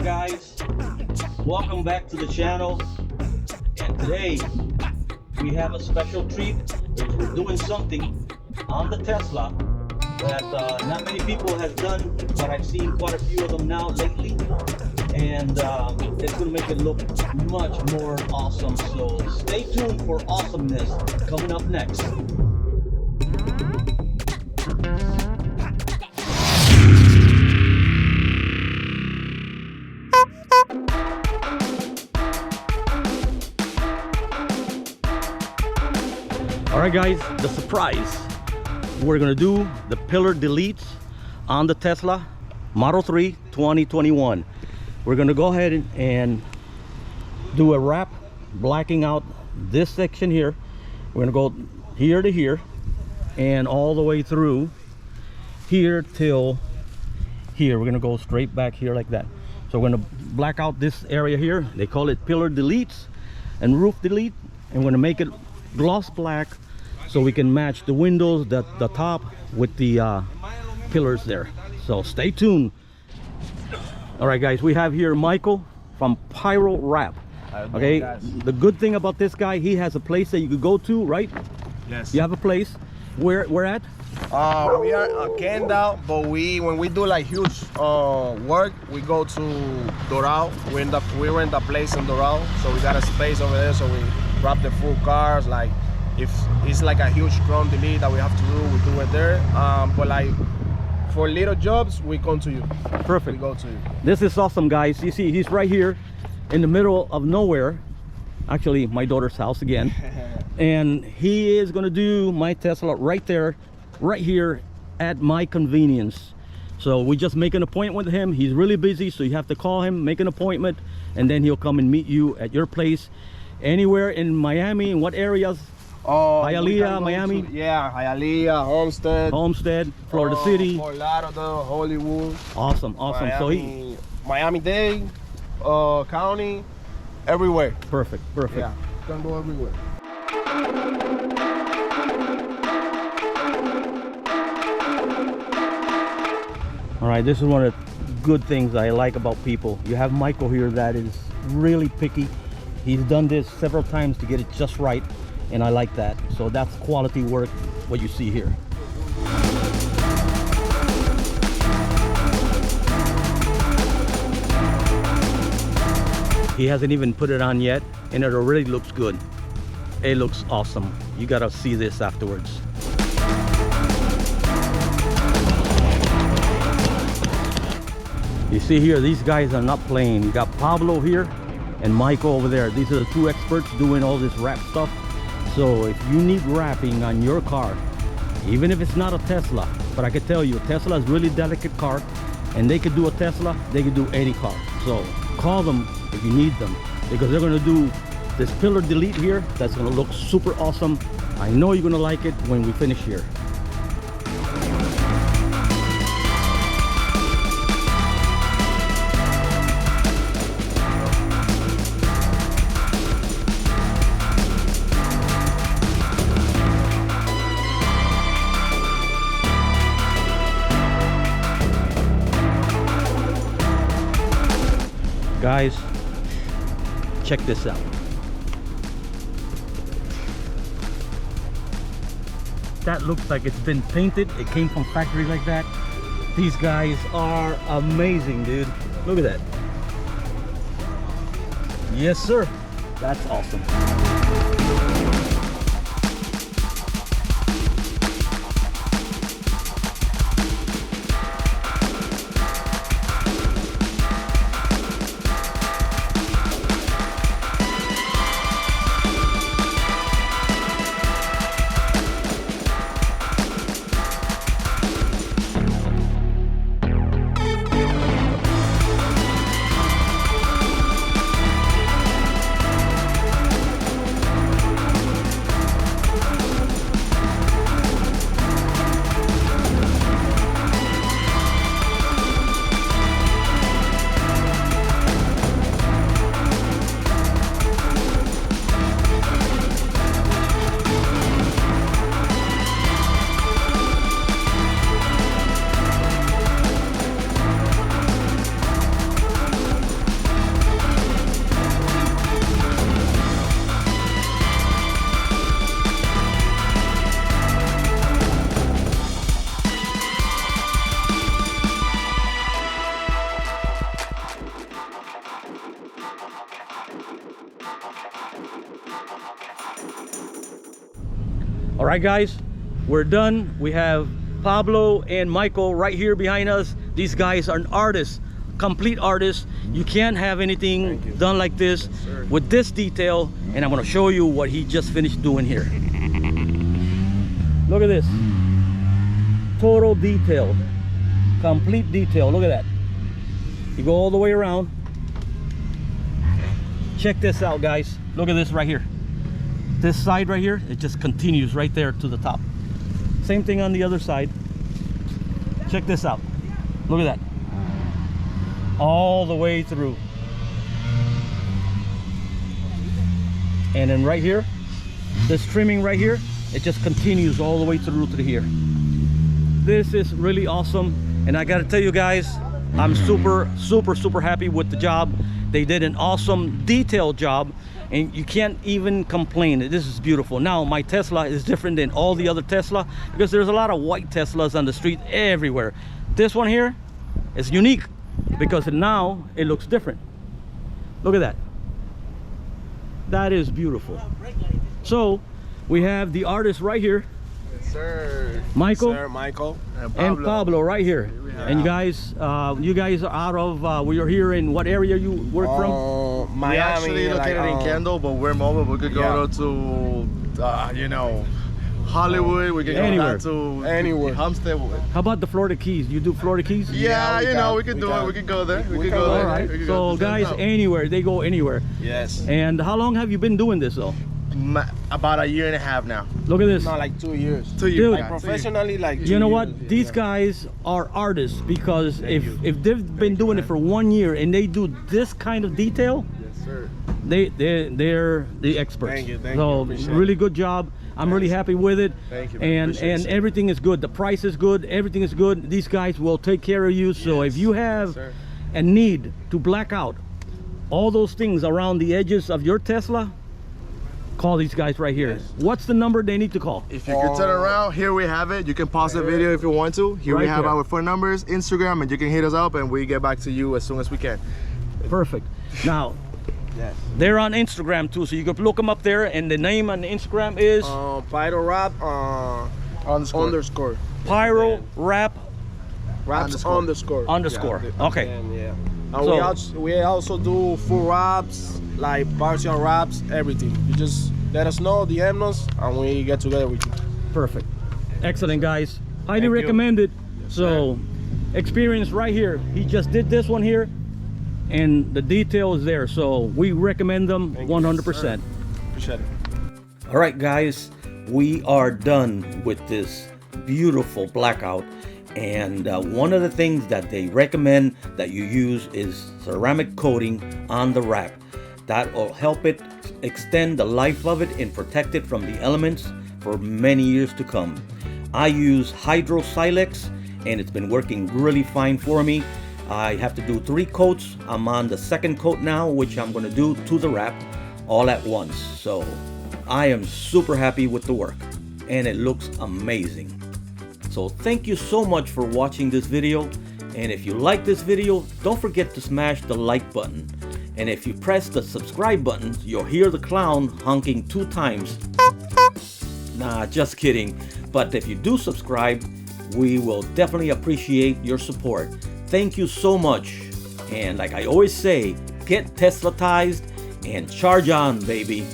guys, welcome back to the channel, and today we have a special treat. We're doing something on the Tesla that not many people have done, but I've seen quite a few of them now lately, and it's going to make it look much more awesome. So stay tuned for awesomeness coming up next. Alright guys, the surprise. We're gonna do the pillar deletes on the Tesla Model 3 2021. We're gonna go ahead and do a wrap, blacking out this section here. We're gonna go here to here and all the way through here till here. We're gonna go straight back here like that. So we're gonna black out this area here. They call it pillar deletes and roof delete, and we're gonna make it gloss black so we can match the windows, the top with the pillars there. So stay tuned. All right guys, we have here Michael from Pyro Wrap. Okay, the good thing about this guy, he has a place that you could go to, right? Yes. You have a place. Where at? We are Kendall, but when we do like huge work, we go to Doral. We rent a place in Doral, so we got a space over there, so we wrap the full cars. Like if it's like a huge ground delete that we have to do, we do it there. But like for little jobs, we come to you. Perfect. We go to you. This is awesome, guys. You see, he's right here in the middle of nowhere. Actually, my daughter's house again. And he is gonna do my Tesla right there, right here at my convenience. So we just make an appointment with him. He's really busy, so you have to call him, make an appointment, and then he'll come and meet you at your place. Anywhere in Miami, in what areas? Hialeah, Miami? Yeah, Hialeah, Homestead, Florida City. Fort Lauderdale, Hollywood. Awesome, awesome. Miami, so Miami-Dade, County, everywhere. Perfect, perfect. Yeah, can go everywhere. All right, this is one of the good things I like about people. You have Michael here that is really picky. He's done this several times to get it just right, and I like that. So that's quality work, what you see here. He hasn't even put it on yet, and it already looks good. It looks awesome. You gotta see this afterwards. You see here, these guys are not playing. You got Pablo here and Michael over there. These are the two experts doing all this wrap stuff. So if you need wrapping on your car, even if it's not a Tesla, but I can tell you, a Tesla is a really delicate car, and they could do a Tesla, they could do any car. So call them if you need them, because they're gonna do this pillar delete here. That's gonna look super awesome. I know you're gonna like it when we finish here. Guys, check this out. That looks like it's been painted. It came from factory like that. These guys are amazing, dude. Look at that. Yes, sir. That's awesome. All right, guys, we're done. We have Pablo and Michael right here behind us. These guys are artists, complete artists. You can't have anything done like this with this detail, and I'm going to show you what he just finished doing here. Look at this. Total detail, complete detail. Look at that. You go all the way around. Check this out, guys. Look at this right here. This side right here, it just continues right there to the top. Same thing on the other side. Check this out. Look at that. All the way through. And then right here, this trimming right here, it just continues all the way through to here. This is really awesome. And I gotta tell you guys, I'm super happy with the job. They did an awesome detailed job, and you can't even complain. This is beautiful. Now my Tesla is different than all the other Tesla because there's a lot of white Teslas on the street everywhere. This one here is unique because now it looks different. Look at that. That is beautiful. So we have the artist right here. Yes, sir. Michael. Yes, sir, Michael. And Pablo right here. And you guys are out of we are here in what area you work from? Miami. We actually located in Kendall, but we're mobile. We could go to you know, Hollywood. We could go Anywhere. down to Anywhere. Homestead. How about the Florida Keys? You do Florida Keys? Yeah, we you know, can. we could We do can. it. We could go there. We We could can. go there. All right. We could So go to guys, Central. anywhere, they go anywhere. Yes. And how long have you been doing this though? About a year and a half now. Look at this. No, like 2 years. 2 years. Dude. Like professionally, like 2 You know years. what? These guys are artists because if they've been doing it for 1 year and they do this kind of detail, Yes, sir. they're the experts. Thank you, thank so you, appreciate really good job. I'm really happy with it. Thank you, man. And everything is good. The price is good. Everything is good. These guys will take care of you. So if you have sir. a need to black out all those things around the edges of your Tesla, call these guys right here. What's the number they need to call? If you could turn around, here we have it. You can pause the video if you want to. Here Right we have there. our phone numbers, Instagram, and you can hit us up and we get back to you as soon as we can. Perfect. Now, Yes. they're on Instagram too, so you can look them up there, and the name on Instagram is Pyro Rap underscore. Pyro Rap Raps Underscore. underscore. _ Okay. And yeah. And So- we also do full raps, like partial raps, everything. You just let us know, DM us, and we get together with you. Perfect. Excellent, guys. Highly Thank you. recommend it. So, experience right here. He just did this one here, and the detail is there. So we recommend them Thank you, 100%. Appreciate it. All right, guys, we are done with this beautiful Blackout. And one of the things that they recommend that you use is ceramic coating on the wrap. That will help it extend the life of it and protect it from the elements for many years to come. I use Hydro Silex, and it's been working really fine for me. I have to do 3 coats. I'm on the 2nd coat now, which I'm going to do to the wrap all at once. So I am super happy with the work, and it looks amazing. So thank you so much for watching this video, and if you like this video, don't forget to smash the like button, and if you press the subscribe button, you'll hear the clown honking 2 times. Nah, just kidding. But if you do subscribe, we will definitely appreciate your support. Thank you so much, and like I always say, get Tesla-tized and charge on, baby.